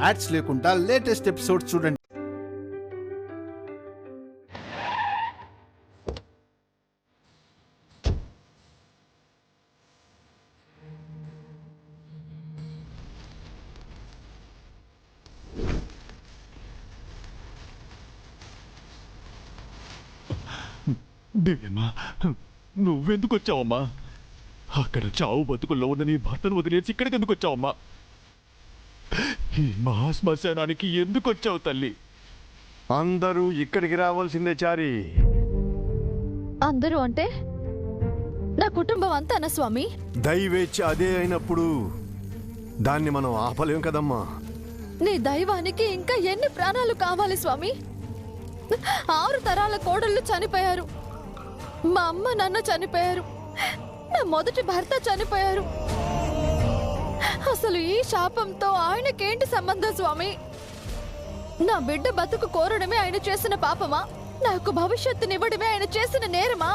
Ads లేకుండా latest episodes చూడండి. దివ్యమ్మా, నువ్వెందుకు వచ్చావమ్మా? అక్కడ చావు బతుకుల్లో ఉన్న నీ భర్తను వదిలేసి ఇక్కడికి ఎందుకు వచ్చావమ్మా? ఈ మహాశ్మశానానికి ఎందుకు వచ్చావు తల్లి? అందరూ ఇక్కడికి రావాల్సిందే చారి. అందరూ అంటే నా కుటుంబం అంతానా స్వామి? దైవేచ్ఛ అదే అయినప్పుడు దాన్ని మనం ఆపలేం కదమ్మా. నీ దైవానికి ఇంకా ఎన్ని ప్రాణాలు కావాలి స్వామి? 6 తరాల కోడళ్ళు చనిపోయారు. మా అమ్మ నాన్న చనిపోయారు. నా మొదటి భర్త చనిపోయారు. అసలు ఈ శాపంతో ఆయనకేంటి సంబంధం స్వామి? నా బిడ్డ బతుకు కోరడమే ఆయన చేసిన పాపమా? నాకు భవిష్యత్తునివ్వడమే ఆయన చేసిన నేరమా?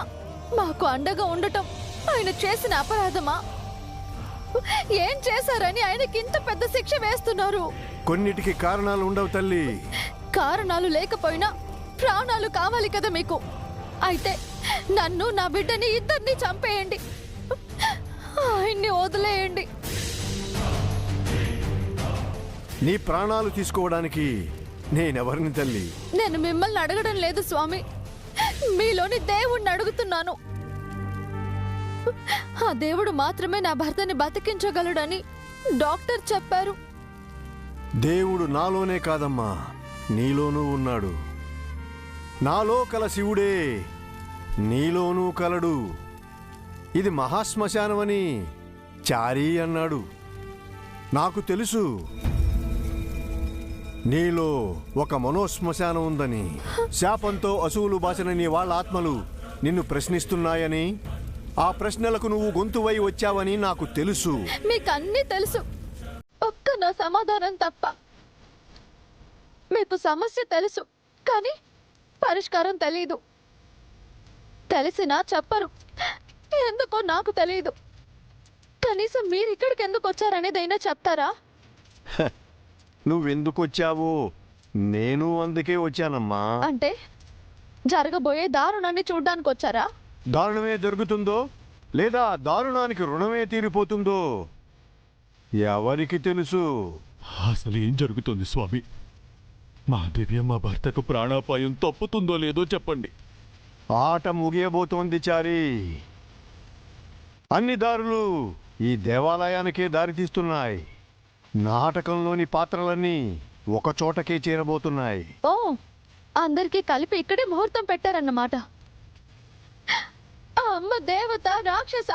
మాకు అండగా ఉండటం ఆయన చేసిన అపరాధమా? ఏం చేశారని ఆయనకి ఇంత పెద్ద శిక్ష వేస్తున్నారు? కొన్నిటికి కారణాలు ఉండవు తల్లి. కారణాలు లేకపోయినా ప్రాణాలు కావాలి కదా మీకు. అయితే నన్ను, నా బిడ్డని ఇద్దరిని చంపేయండి. ఆయన్ని వదిలేయండి. నీ ప్రాణాలు తీసుకోవడానికి నేనెవరిని తల్లి? నేను మిమ్మల్ని అడగడం లేదు స్వామి, మీలోని దేవుణ్ణి అడుగుతున్నాను. ఆ దేవుడు మాత్రమే నా భర్తని బతికించగలడని డాక్టర్ చెప్పారు. దేవుడు నాలోనే కాదమ్మా, నీలోనూ ఉన్నాడు. నాలో కల శివుడే నీలోనూ కలడు. ఇది మహాశ్మశానమని చారీ అన్నాడు. నాకు తెలుసు నీలో ఒక మనోశ్మశానం ఉందని. శాపంతో అసువులు బాసిన నీ వాళ్ళ ఆత్మలు నిన్ను ప్రశ్నిస్తున్నాయని, ఆ ప్రశ్నలకు నువ్వు గొంతువై వచ్చావని నాకు తెలుసు. మీకన్నీ తెలుసు, ఒక్క నా సమాధానం తప్ప. మీకు సమస్య తెలుసు, కానీ పరిష్కారం తెలీదు. తెలిసినా చెప్పరు. ఎందుకో నాకు తెలీదు. కనీసం మీరు ఇక్కడికి ఎందుకు వచ్చారనేదైనా చెప్తారా? నువ్వెందుకు వచ్చావో నేను అందుకే వచ్చానమ్మా. అంటే జరగబోయే దారుణాన్ని చూడ్డానికి వచ్చారా? దారుణమే జరుగుతుందో లేదా దారుణానికి రుణమే తీరిపోతుందో ఎవరికి తెలుసు? అసలు ఏం జరుగుతుంది స్వామి? మా దివ్యమ్మ భర్తకు ప్రాణాపాయం తప్పుతుందో లేదో చెప్పండి. ఆట ముగియబోతోంది చారి. అన్ని దారులు ఈ దేవాలయానికే దారితీస్తున్నాయి. నాటకంలోని పాత్రలన్నీ ఒక చోటకే చేరబోతున్నాయి. ఓ, అందరికీ కలిపి ఇక్కడే ముహూర్తం పెట్టారన్నమాట. ఆ అమ్మ దేవత రాక్షస,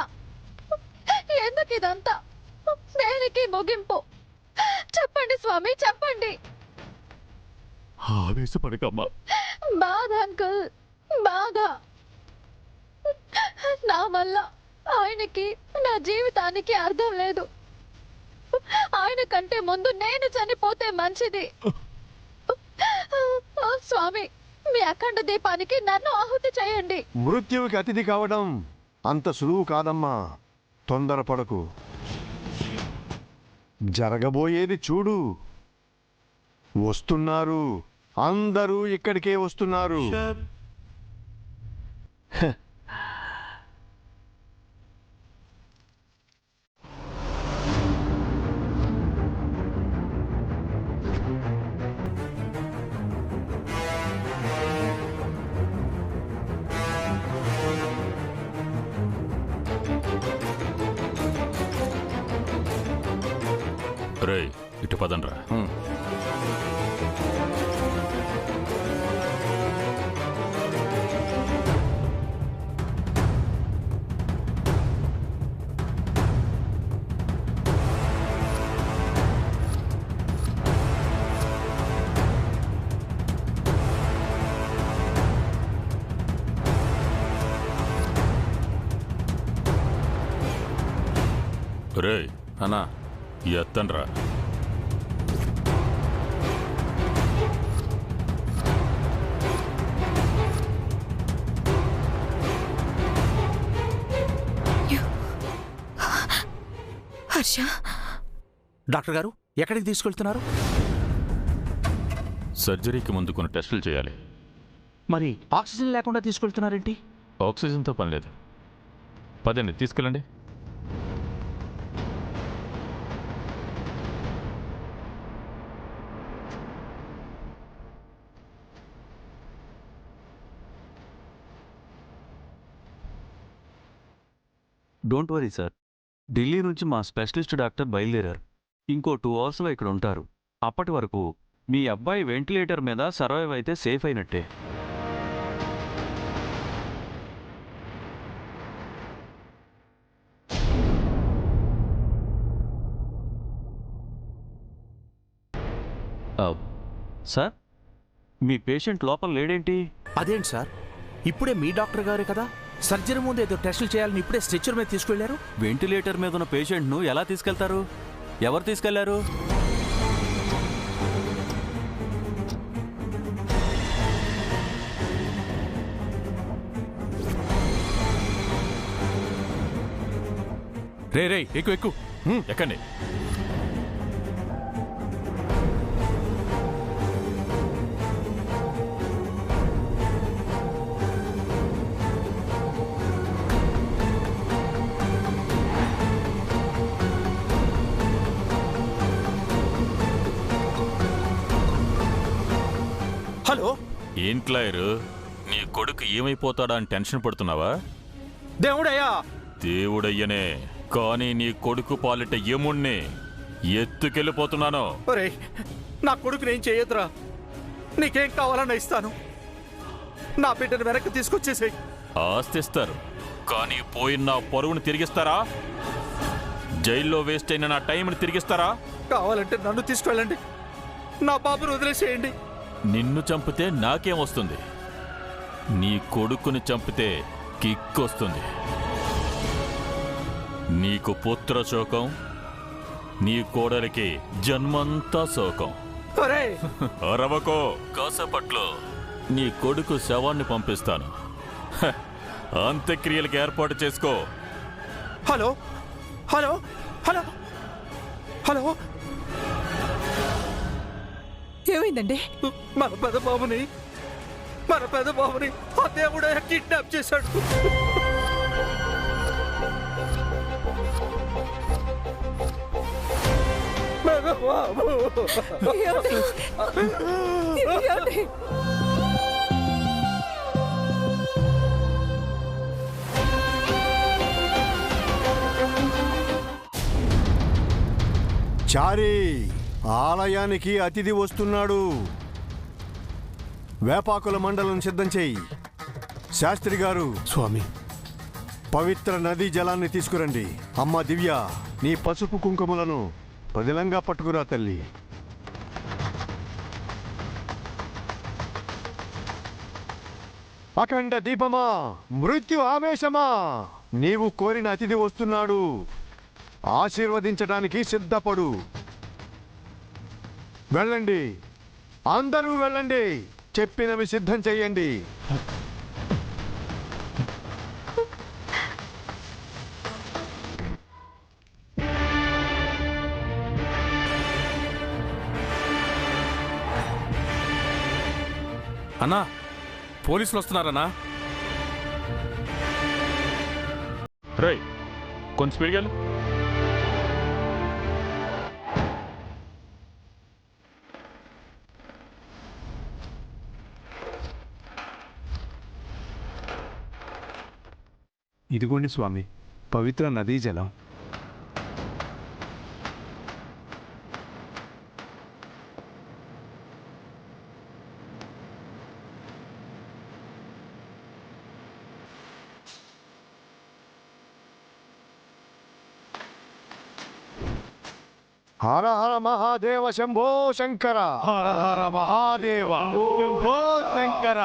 ఎందుకు ఇదంతా? దేనికి ముగింపు? చెప్పండి స్వామి, చెప్పండి. ఆవేశపడకమ్మా. బాధ అంకుల్, బాధ. నా వల్ల ఆయనకి, నా జీవితానికి అర్థం లేదు. ఆయన కంటే ముందు నేను చనిపోతే మంచిది. స్వామి, మీ అఖండ దీపానికి నన్ను ఆహుతి చేయండి. మృత్యువుకి అతిథి కావడం అంత సులువు కాదమ్మా. తొందరపడకు. జరగబోయేది చూడు. వస్తున్నారు, అందరూ ఇక్కడికే వస్తున్నారు. రే, ఇటు పదండ్రా. రే అన్నా, ఎత్తండ్రా. హర్ష, డాక్టర్ గారు, ఎక్కడికి తీసుకెళ్తున్నారు? సర్జరీకి ముందు కొన్ని టెస్టులు చేయాలి. మరి ఆక్సిజన్ లేకుండా తీసుకెళ్తున్నారేంటి? ఆక్సిజన్తో పని లేదు. పదండి, తీసుకెళ్ళండి. డోంట్ వరీ సార్, ఢిల్లీ నుంచి మా స్పెషలిస్ట్ డాక్టర్ బయలుదేరారు. ఇంకో 2 అవర్స్లో ఇక్కడ ఉంటారు. అప్పటి వరకు మీ అబ్బాయి వెంటిలేటర్ మీద సర్వైవ్ అయితే సేఫ్ అయినట్టే. సార్, మీ పేషెంట్ లోపల లేడేంటి? అదేంటి సార్, ఇప్పుడే మీ డాక్టర్ గారే కదా సర్జరీ ముందు ఏదో టెస్టులు చేయాలని ఇప్పుడే స్ట్రెచ్చర్ మీద తీసుకెళ్లారు. వెంటిలేటర్ మీద ఉన్న పేషెంట్ను ఎలా తీసుకెళ్తారు? ఎవరు తీసుకెళ్లారు? రే ఎక్కు ఎక్కు, ఎక్కండి. హలో, ఏం క్లాయరు, నీ కొడుకు ఏమైపోతాడా అని టెన్షన్ పడుతున్నావా? దేవుడయ్యా! దేవుడయ్యనే, కానీ నీ కొడుకు పాలిట యముణ్ణి ఎత్తుకెళ్ళిపోతున్నాను. ఒరే, నా కొడుకుని ఏం చేయొద్దురా. నీకేం కావాలన్నా ఇస్తాను. నా బిడ్డను వెనక్కి తీసుకొచ్చేసేయ్. ఆస్తిస్తారు, కానీ పోయిన నా పరువును తిరిగిస్తారా? జైల్లో వేస్ట్ అయిన నా టైంని తిరిగిస్తారా? కావాలంటే నన్ను తీసుకెళ్ళండి. నా పాపను వదిలేసేయండి. నిన్ను చంపితే నాకేం వస్తుంది? నీ కొడుకుని చంపితే కిక్ వస్తుంది. నీకు పుత్ర శోకం, నీ కోడలికి జన్మంతా శోకం. అరవకో, కాసేపట్లో నీ కొడుకు శవాన్ని పంపిస్తాను. హ, అంత్యక్రియలకు ఏర్పాటు చేసుకో. హలో హలో హలో హలో, ఏమైందండి? మన పెదబాబుని ఆ దేవుడే కిడ్నాప్ చేశాడు. పెదబాబు! ఏమండి? ఏమండి? చారి, ఆలయానికి అతిథి వస్తున్నాడు. వేపాకుల మండలం సిద్ధం చేయి. శాస్త్రి గారు, స్వామి, పవిత్ర నదీ జలాన్ని తీసుకురండి. అమ్మ దివ్య, నీ పసుపు కుంకుమలను పదిలంగా పట్టుకురా తల్లి. అఖండ దీపమా, మృత్యు ఆవేశమా, నీవు కోరిన అతిథి వస్తున్నాడు. ఆశీర్వదించడానికి సిద్ధపడు. వెళ్ళండి, అందరూ వెళ్ళండి. చెప్పినవి సిద్ధం చెయ్యండి. అన్నా, పోలీసులు వస్తున్నారన్నా. రేయ్, కొంచెం స్పీడ్గా వెళ్ళు. ఇదిగోండి స్వామి, పవిత్ర నదీ జలం. హర హర మహాదేవ శంభో శంకర. హర హర మహాదేవ శంభో శంకర.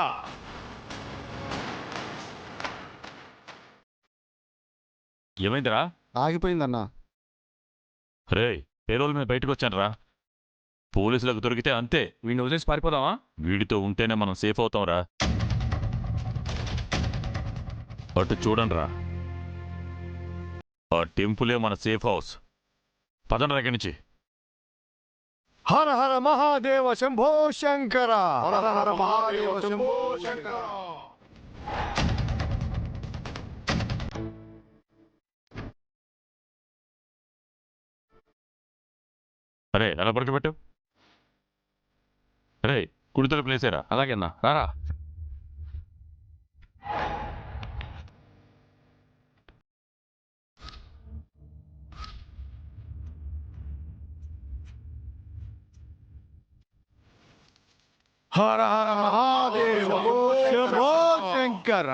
ఏమైందిరా? ఆగిపోయిందన్నా. రేయ్, పేరోల మీద బయటకు వచ్చానురా. పోలీసులకు దొరికితే అంతే. వీడిని వదిలేసి పారిపోదామా? వీడితో ఉంటేనే మనం సేఫ్ అవుతాంరా. అటు చూడండిరా, ఆ టెంపులే మన సేఫ్ హౌస్. పదండ్రా ఇక్కడి నుంచి. హర హర మహాదేవ శంభో శంకర. హర హర మహాదేవ శంభో శంకర. అరే అలా పడుకోబెట్టు. అరే కుడితలు ప్లేసేరా. అలాగే అన్నా, రారా. హర హర మహాదేవ శంభో శంకర.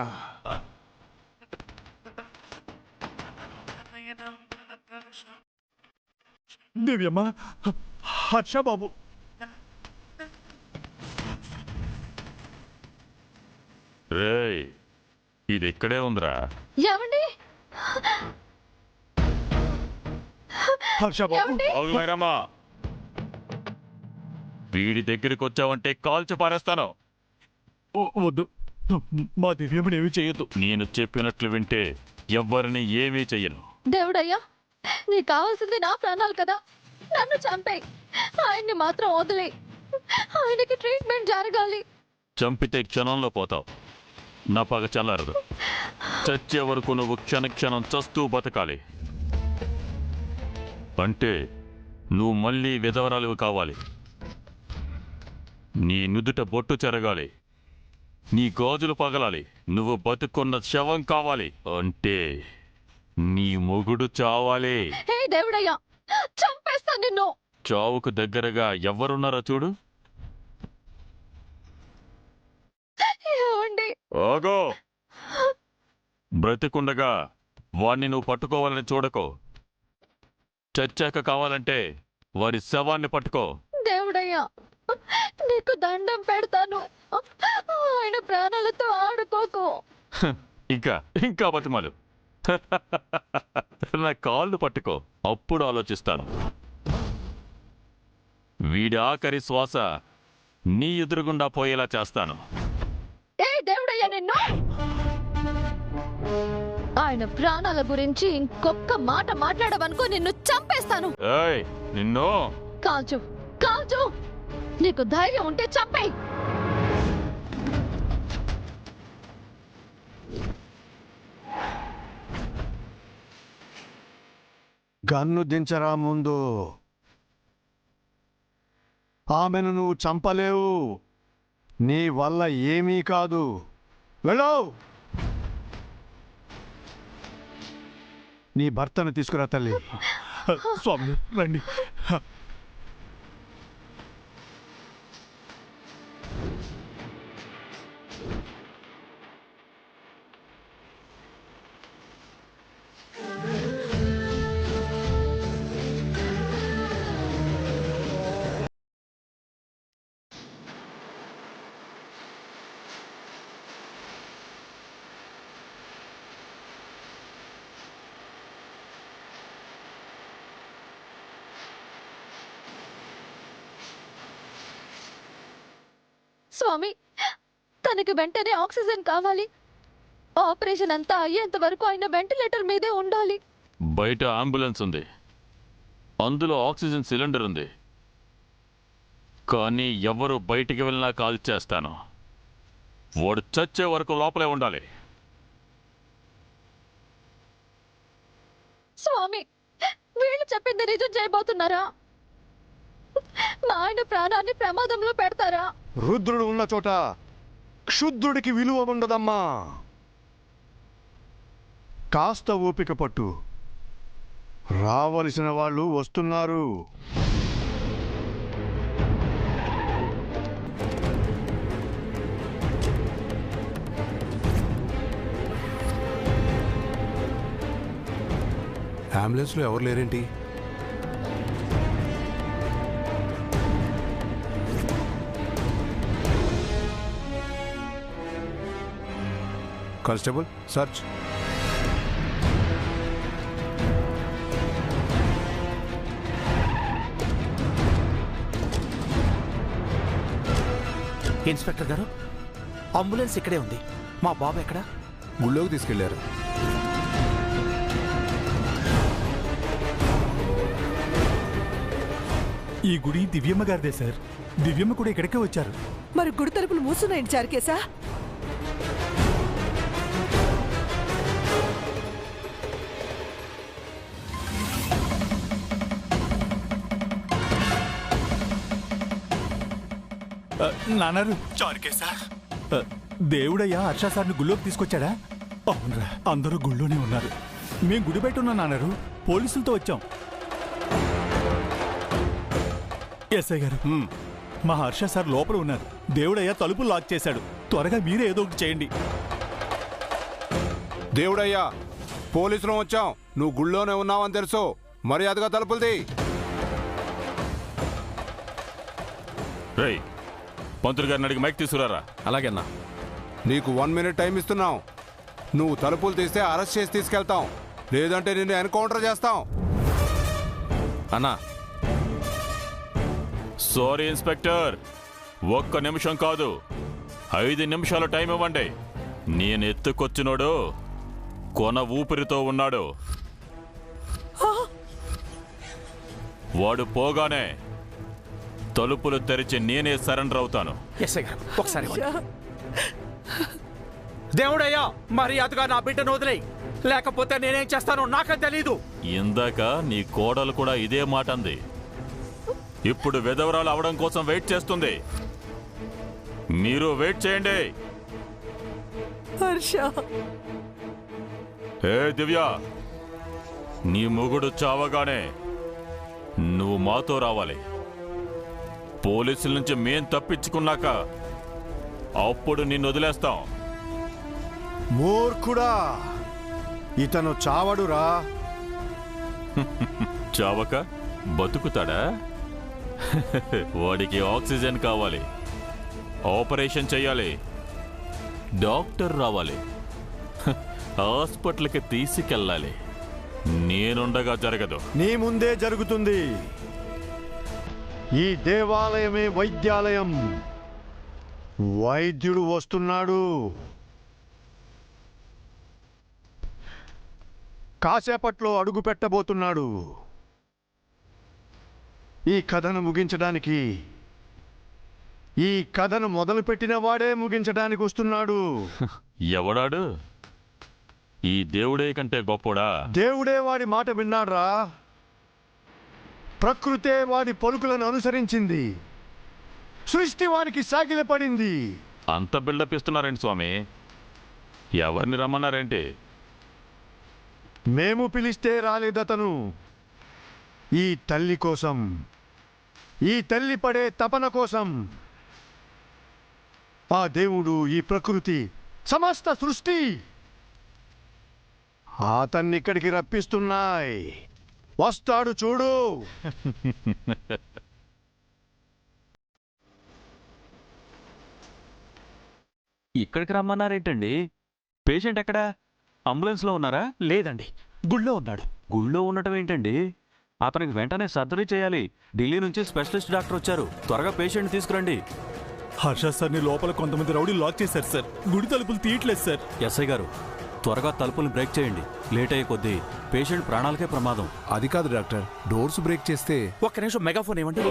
దివ్యమ్మ, హర్ష బాబు. రేయ్ ఇది ఇక్కడే ఉందిరా. ఏమండి హర్ష బాబు. ఏమండి అవునమ్మా, వీడి దగ్గరికి వచ్చావంటే కాల్చి పారేస్తాను. వద్దు, మా దివ్యమ్మని ఏమి చేయొద్దు. నేను చెప్పినట్లు వింటే ఎవ్వరిని ఏమీ చెయ్యను. దేవుడయ్యా, నీకు కావాల్సింది నా ప్రాణాలు కదా, నన్ను చంపేయ్. ఆయన్ని మాత్రం వదిలే. ఆయనకి ట్రీట్మెంట్ జరగాలి. చంపితే క్షణంలో పోతావు, నా పగ చల్లారదు. చచ్చే వరకు నువ్వు క్షణం చస్తూ బతకాలి. అంటే నువ్వు మళ్ళీ విధవరాలు కావాలి, నీ నుదుట బొట్టు చెరగాలి, నీ గాజులు పగలాలి, నువ్వు బతుకున్న శవం కావాలి. అంటే నీ మొగుడు చావాలి. హే దేవుడయ్యా, చంపేస్తా నిన్ను. చావుకు దగ్గరగా ఎవరున్నారో చూడు. ఏమండి ఆగో, బ్రతికుండగా వాణ్ణి నువ్వు పట్టుకోవాలని చూడకో. చచ్చాక కావాలంటే వారి శవాన్ని పట్టుకో. దేవుడయ్యా, నీకు దండం పెడతాను, ఆయన ప్రాణాలతో ఆడుకోకు. ఇంకా బతిమాలు. నా కాళ్ళు పట్టుకో, అప్పుడు ఆలోచిస్తాను. వీడి ఆఖరి శ్వాస నీ ఎదురుగుండా పోయేలా చేస్తాను. ఏ దేవుడయ్యా, నిన్ను ఆయన ప్రాణాల గురించి ఇంకొక్క మాట మాట్లాడవనుకో నిన్ను చంపేస్తాను. ఏయ్ నిన్ను. కాల్చు కాల్చు, నీకు ధైర్యం ఉంటే చంపేయ్. గన్ను దించరా ముందు. ఆమెను నువ్వు చంపలేవు, నీ వల్ల ఏమీ కాదు. వెళ్ళవు. నీ భర్తను తీసుకురా తల్లి. స్వామి రండి. స్వామి, తనకి వెంటనే ఆక్సిజన్ కావాలి. ఆపరేషన్ అంతా అయ్యేంత వరకు ఆయన వెంటిలేటర్ మీదే ఉండాలి. బయట అంబులెన్స్ ఉంది, అందులో ఆక్సిజన్ సిలిండర్ ఉంది. కానీ ఎవరు బయటికి వెళ్ళినా కాల్ చేస్తాను. వాడు చచ్చే వరకు లోపలే ఉండాలి. స్వామి, వీళ్ళు చెప్పింది నిజం చేయబోతున్నారా? మా ఆయన ప్రాణాన్ని ప్రమాదంలో పెడతారా? రుద్రుడు ఉన్న చోట క్షుద్రుడికి విలువ ఉండదమ్మా. కాస్త ఓపిక పట్టు, రావలసిన వాళ్ళు వస్తున్నారు. అంబులెన్స్లో ఎవరు లేరేంటి? Constable, search. ఇన్స్పెక్టర్ గారు, అంబులెన్స్ ఇక్కడే ఉంది. మా బాబు ఎక్కడ? గుళ్ళోకి తీసుకెళ్లారు. ఈ గుడి దివ్యమ్మ గారిదే సార్. దివ్యమ్మ కూడా ఇక్కడికే వచ్చారు. మరి గుడి తలుపులు మూసున్నాయండి చారుకేశా. నాన్నారు చారుకేశా, దేవుడయ్యా హర్ష సార్ని గుళ్ళోకి తీసుకొచ్చాడా? అవునరా, అందరూ గుళ్ళోనే ఉన్నారు. మేం గుడి బయట ఉన్నాం నాన్నారు, పోలీసులతో వచ్చాం. ఎస్ఐ గారు, మా హర్ష సార్ లోపల ఉన్నారు. దేవుడయ్యా తలుపులు లాక్ చేశాడు. త్వరగా మీరే ఏదో ఒకటి చేయండి. దేవుడయ్యా, పోలీసులు వచ్చాం. నువ్వు గుళ్ళోనే ఉన్నావని తెలుసు. మర్యాదగా తలుపులది. రేయ్, పంతులు గారిని అడిగి మైక్ తీసుకురారా. అలాగేనా? నీకు 1 మినిట్ టైం ఇస్తున్నాం. నువ్వు తలుపులు తీస్తే అరెస్ట్ చేసి తీసుకెళ్తాం, లేదంటే నిన్ను ఎన్కౌంటర్ చేస్తాం. అన్నా, సారీ ఇన్స్పెక్టర్, 1 నిమిషం కాదు 5 నిమిషాల టైం ఇవ్వండి. నేను ఎత్తుకొచ్చినోడు కొన ఊపిరితో ఉన్నాడు. వాడు పోగానే తలుపులు తెరిచి నేనే సరెండర్ అవుతాను. ఎస్ఐ గారు ఒకసారి దేవుడయ్యా, మర్యాదగా నా బిడ్డను వదిలేయ్, లేకపోతే నేనేం చేస్తానో నాకే తెలీదు. ఇందాక నీ కోడలు కూడా ఇదే మాట అంది. ఇప్పుడు విధవరాలు అవడం కోసం వెయిట్ చేస్తుంది. మీరు వెయిట్ చేయండి. హర్ష, ఏ దివ్య, నీ మొగుడు చావగానే నువ్వు మాతో రావాలి. పోలీసుల నుంచి మేం తప్పించుకున్నాక అప్పుడు నిన్ను వదిలేస్తాం. మూర్ఖుడా, ఇతను చావడురా. చావక బతుకుతాడా? వాడికి ఆక్సిజన్ కావాలి, ఆపరేషన్ చెయ్యాలి, డాక్టర్ రావాలి, హాస్పిటల్కి తీసుకెళ్ళాలి. నేనుండగా జరగదు. నీ ముందే జరుగుతుంది. ఈ దేవాలయమే వైద్యాలయం. వైద్యుడు వస్తున్నాడు. కాసేపట్లో అడుగు పెట్టబోతున్నాడు. ఈ కథను ముగించడానికి, ఈ కథను మొదలుపెట్టిన వాడే ముగించడానికి వస్తున్నాడు. ఎవడాడు? ఈ దేవుడే కంటే గొప్పడా? దేవుడే వాడి మాట విన్నాడ్రా. ప్రకృతే వాడి పలుకులను అనుసరించింది. సృష్టి వానికి సాగిలపడింది. అంత బిల్డప్ ఇస్తున్నారేంటి స్వామి? ఎవరిని రమ్మన్నారేంటి? మేము పిలిస్తే రాలేదతను. ఈ తల్లి కోసం, ఈ తల్లి పడే తపన కోసం ఆ దేవుడు, ఈ ప్రకృతి, సమస్త సృష్టి అతన్నిక్కడికి రప్పిస్తున్నాయి. వస్తాడు చూడు. ఇక్కడికి రమ్మన్నారేంటండి? పేషెంట్ ఎక్కడా? అంబులెన్స్లో ఉన్నారా? లేదండి, గుళ్ళో ఉన్నాడు. గుళ్ళో ఉండటం ఏంటండి? అతనికి వెంటనే సర్జరీ చేయాలి. ఢిల్లీ నుంచి స్పెషలిస్ట్ డాక్టర్ వచ్చారు. త్వరగా పేషెంట్ తీసుకురండి. హర్ష సార్ని లోపల కొంతమంది రౌడీ లాక్ చేశారు సార్. గుడి తలుపులు తీయట్లేదు సార్. ఎస్ఐ గారు, త్వరగా తలుపులు బ్రేక్ చేయండి. లేట్ అయ్యే కొద్దీ పేషెంట్ ప్రాణాలకే ప్రమాదం. అది కాదు డాక్టర్, డోర్స్ బ్రేక్ చేస్తే. 1 నిమిషం మెగాఫోన్ ఇవ్వండి.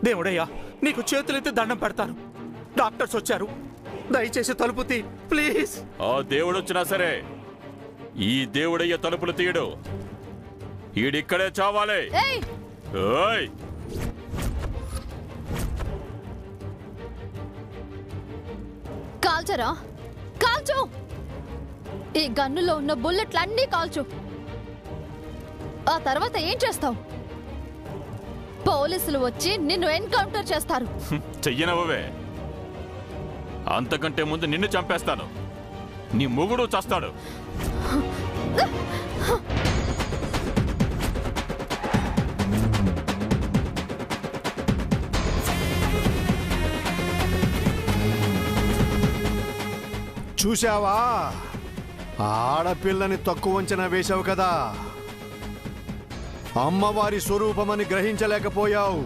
దేవుడయ్యా, నీకు చేతులెత్తి దండం పెడతాను. డాక్టర్స్ వచ్చారు, దయచేసి తలుపు తీ ప్లీజ్. ఆ దేవుడు వచ్చినా సరే ఈ దేవుడయ్య తలుపులు తీయడు. ఈడిక్కడే చావాలి. ఏయ్, ఓయ్, కాల్చరా, కాల్చు. ఈ గన్నులో ఉన్న బుల్లెట్లన్నీ కాల్చు. ఆ తర్వాత ఏం చేస్తావు? పోలీసులు వచ్చి నిన్ను ఎన్కౌంటర్ చేస్తారు. చెయ్యనవే. అంతకంటే ముందు నిన్ను చంపేస్తాను. నీ మొగుడు చస్తాడు. చూశావా? ఆడపిల్లని తక్కువ అంచనా వేశావు కదా. అమ్మవారి స్వరూపమని గ్రహించలేకపోయావు.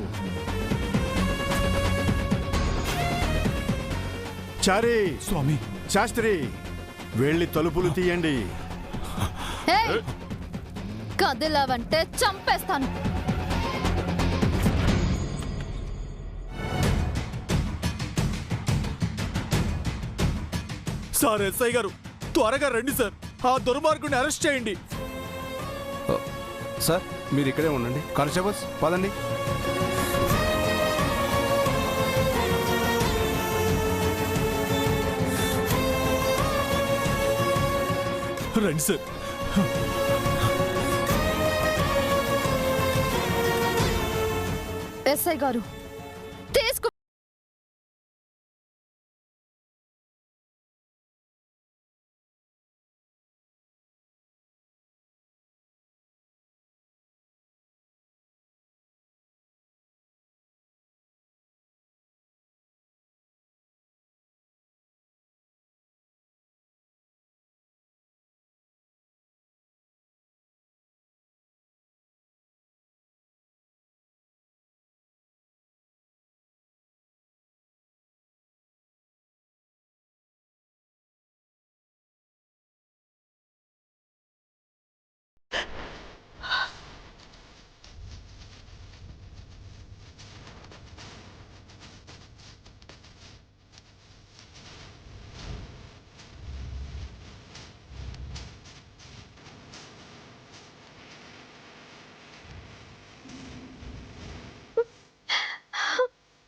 చారి, స్వామి, శాస్త్రి, వెళ్ళి తలుపులు తీయండి. ఏయ్, కదిలావంటే చంపేస్తాను. సార్ ఎస్ఐ గారు త్వరగా రండి సార్, ఆ దుర్మార్గుని అరెస్ట్ చేయండి. సార్ మీరు ఇక్కడే ఉండండి. కానిస్టేబుల్స్ పదండి. రండి సార్. ఎస్ఐ గారు తీసుకు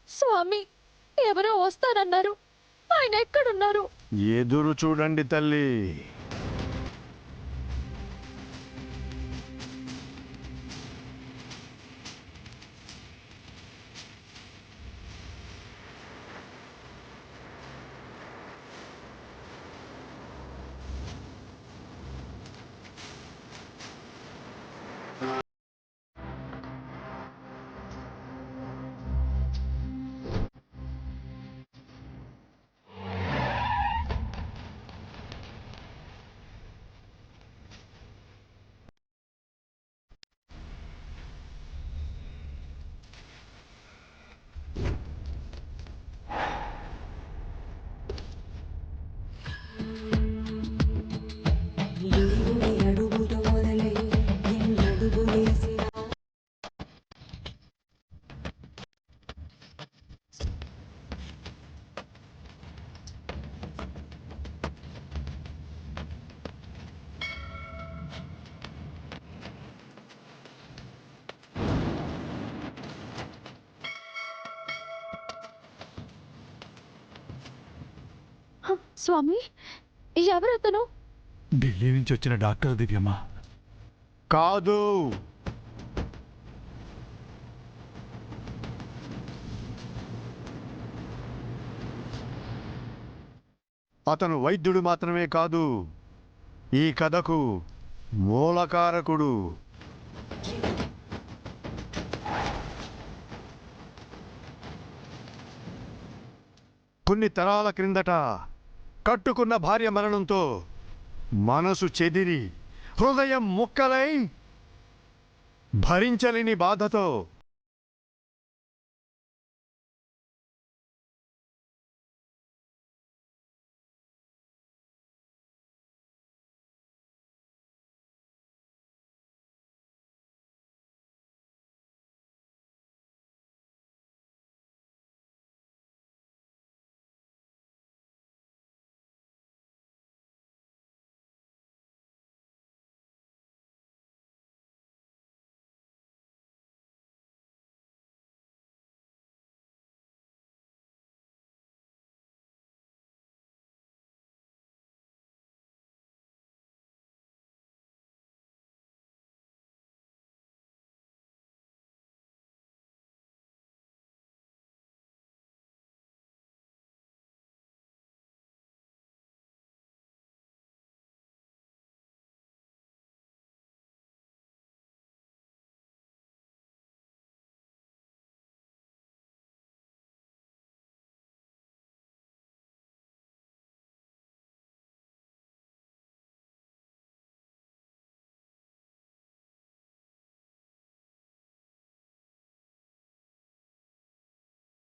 స్వామి ఎవరో వస్తారన్నారు, ఆయన ఎక్కడున్నారు? ఎదురు చూడండి తల్లి. స్వామి ఎవరతను? ఢిల్లీ నుంచి వచ్చిన డాక్టర్ దివ్యమ్మ. కాదు, అతను వైద్యుడు మాత్రమే కాదు, ఈ కథకు మూలకారకుడు. కొన్ని తరాల క్రిందట కట్టుకున్న భార్య మరణంతో మనసు చెదిరి హృదయం ముక్కలై భరించలేని బాధతో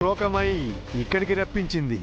శోకమై ఇక్కడికి రప్పించింది.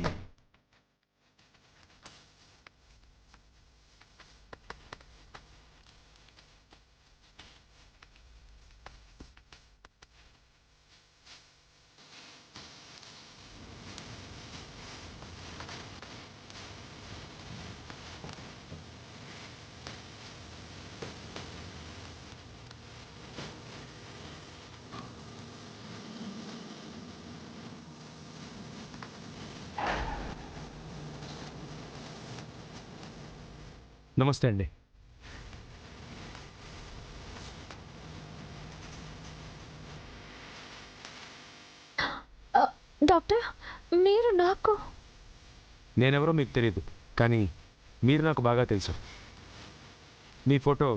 నమస్తే అండి. డాక్టర్, మీరు నాకు నేనెవరో మీకు తెలియదు, కానీ మీరు నాకు బాగా తెలుసు. మీ ఫోటో,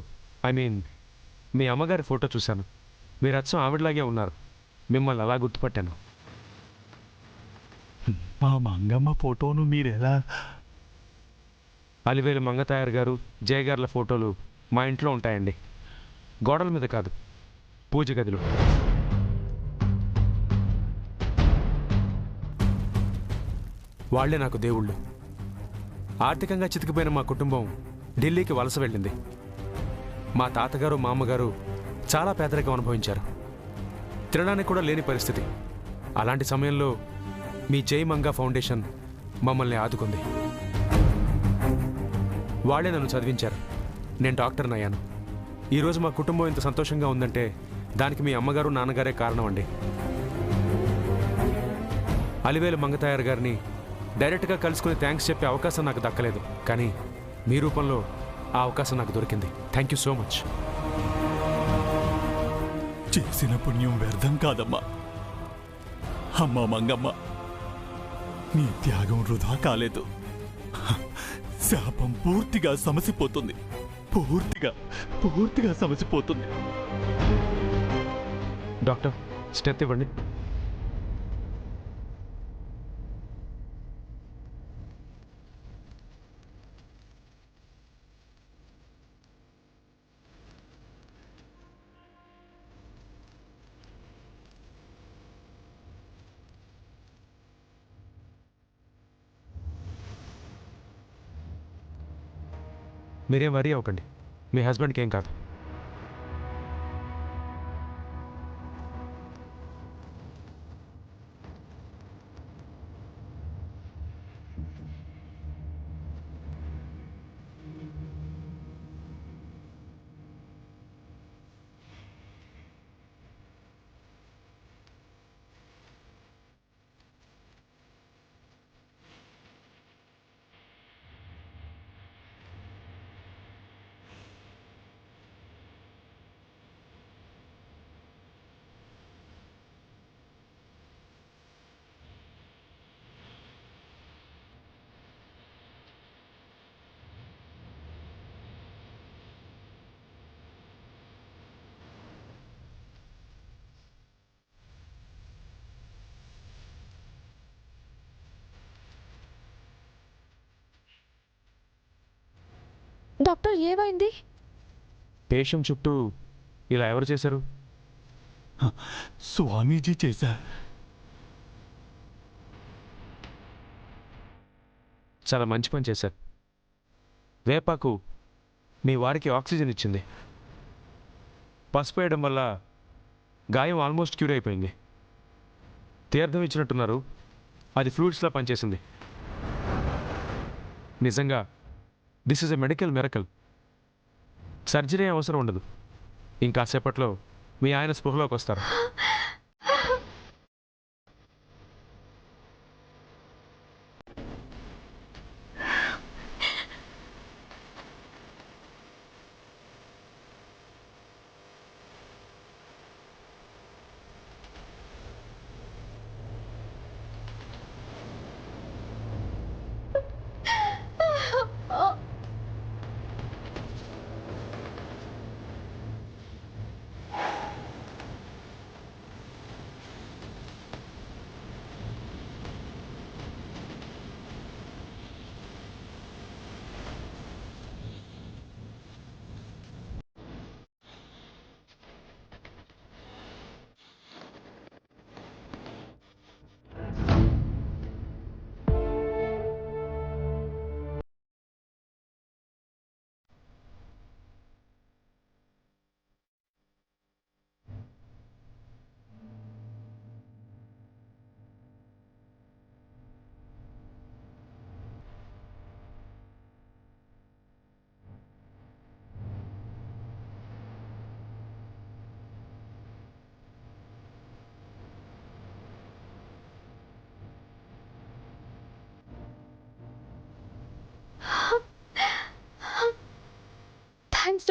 మీ అమ్మగారి ఫోటో చూశాను. మీరు అచ్చం ఆవిడలాగే ఉన్నారు. మిమ్మల్ని అలా గుర్తుపట్టాను. మా మంగమ్మ ఫోటోను మీరెలా? అలివేలు మంగతాయర్ గారు, జయగారుల ఫోటోలు మా ఇంట్లో ఉంటాయండి. గోడల మీద కాదు, పూజ గదిలో. వాళ్లే నాకు దేవుళ్ళు. ఆర్థికంగా చితికిపోయిన మా కుటుంబం ఢిల్లీకి వలస వెళ్ళింది. మా తాతగారు, మా అమ్మగారు చాలా పేదరికం అనుభవించారు. తినడానికి కూడా లేని పరిస్థితి. అలాంటి సమయంలో మీ జై మంగా ఫౌండేషన్ మమ్మల్ని ఆదుకుంది. వాళ్లే నన్ను చదివించారు. నేను డాక్టర్ని అయ్యాను. ఈరోజు మా కుటుంబం ఇంత సంతోషంగా ఉందంటే దానికి మీ అమ్మగారు, నాన్నగారే కారణం అండి. అలివేలు మంగతాయర్ గారిని డైరెక్ట్గా కలుసుకుని థ్యాంక్స్ చెప్పే అవకాశం నాకు దక్కలేదు, కానీ మీ రూపంలో ఆ అవకాశం నాకు దొరికింది. Thank you so much. చేసిన పుణ్యం వ్యర్థం కాదమ్మా. అమ్మా మంగమ్మ, నీ త్యాగం వృధా కాలేదు. శాపం పూర్తిగా సమసిపోతుంది. పూర్తిగా సమసిపోతుంది. డాక్టర్, స్టెత్ ఇవ్వండి. మీరేం వరీ అవ్వకండి. మీ హస్బెండ్కి ఏం కాదు. డాక్టర్, ఏమైంది? పేషెంట్ చుట్టూ ఇలా ఎవరు చేశారు? స్వామీజీ చేశా. చాలా మంచి పని చేశారు. వేపాకు మీ వారికి ఆక్సిజన్ ఇచ్చింది. పసుపు వేయడం వల్ల గాయం ఆల్మోస్ట్ క్యూర్ అయిపోయింది. తీర్థం ఇచ్చినట్టున్నారు, అది ఫ్లూయిడ్స్లా పనిచేసింది. నిజంగా this is a medical miracle. Surgery అవసరం ఉండదు. ఇంకాసేపట్లో మీ ఆయన స్పృహలోకి వస్తారు.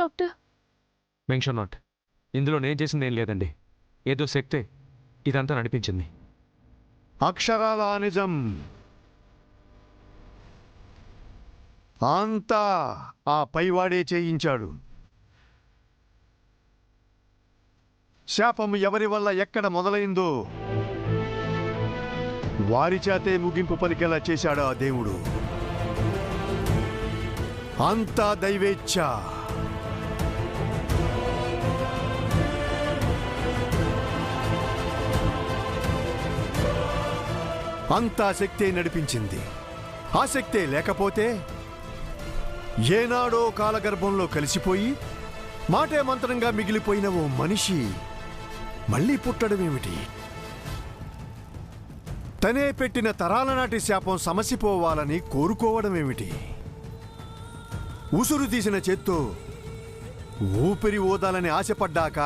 డాక్టర్? Mention not. ఇందులో నేను చేసింది ఏం లేదండి. ఏదో శక్తే ఇదంతా నడిపించింది. అక్షరాల నిజం. అంతా ఆ పైవాడే చేయించాడు. శాపం ఎవరి వల్ల ఎక్కడ మొదలైందో వారి చేతే ముగింపు పలికేలా చేశాడు ఆ దేవుడు. అంతా దైవేచ్ఛ. అంతా శక్తే నడిపించింది. ఆ శక్తే లేకపోతే ఏనాడో కాలగర్భంలో కలిసిపోయి మాటే మంత్రంగా మిగిలిపోయిన ఓ మనిషి మళ్ళీ పుట్టడమేమిటి? తనే పెట్టిన తరాల నాటి శాపం సమసిపోవాలని కోరుకోవడమేమిటి? ఉసురు తీసిన చేత్తో ఊపిరి ఊదాలని ఆశపడ్డాక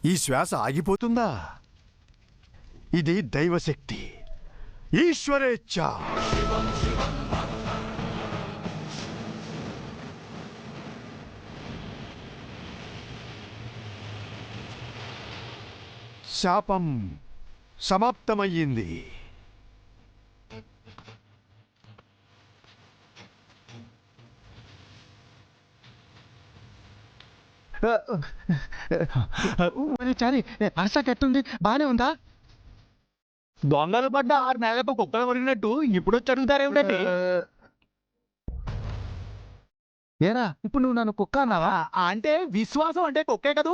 ఈ శ్వాస ఆగిపోతుందా? ఇది దైవశక్తి, ఈశ్వరేచ్ఛ. శాపం సమాప్తమయ్యింది. చారి అరసకి ఎట్టుంది? బానే ఉందా? దొంగలు పడ్డ 6 నెలలకు కుక్కలు కొరిగినట్టు ఇప్పుడు వచ్చి అడుగుతారేమిటండి? ఏరా ఇప్పుడు నువ్వు నన్ను కుక్క అన్నావా? అంటే విశ్వాసం అంటే కుక్కే కదూ.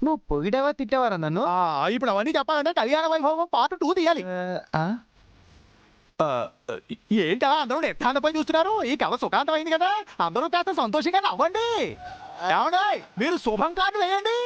నువ్వు పొగిడేవా తిట్టేవారా నన్ను? ఇప్పుడు అవన్నీ చెప్పాలంటే కళ్యాణ వైభవం పార్ట్ 2 తీయాలి. ఏంటా అందరూ నిర్ధారణపై చూస్తున్నారు? ఈ కథ సుఖాంతం అయింది కదా, అందరూ కాస్త సంతోషంగా నవ్వండి. ఏమండి మీరు శుభం కార్డు వేయండి.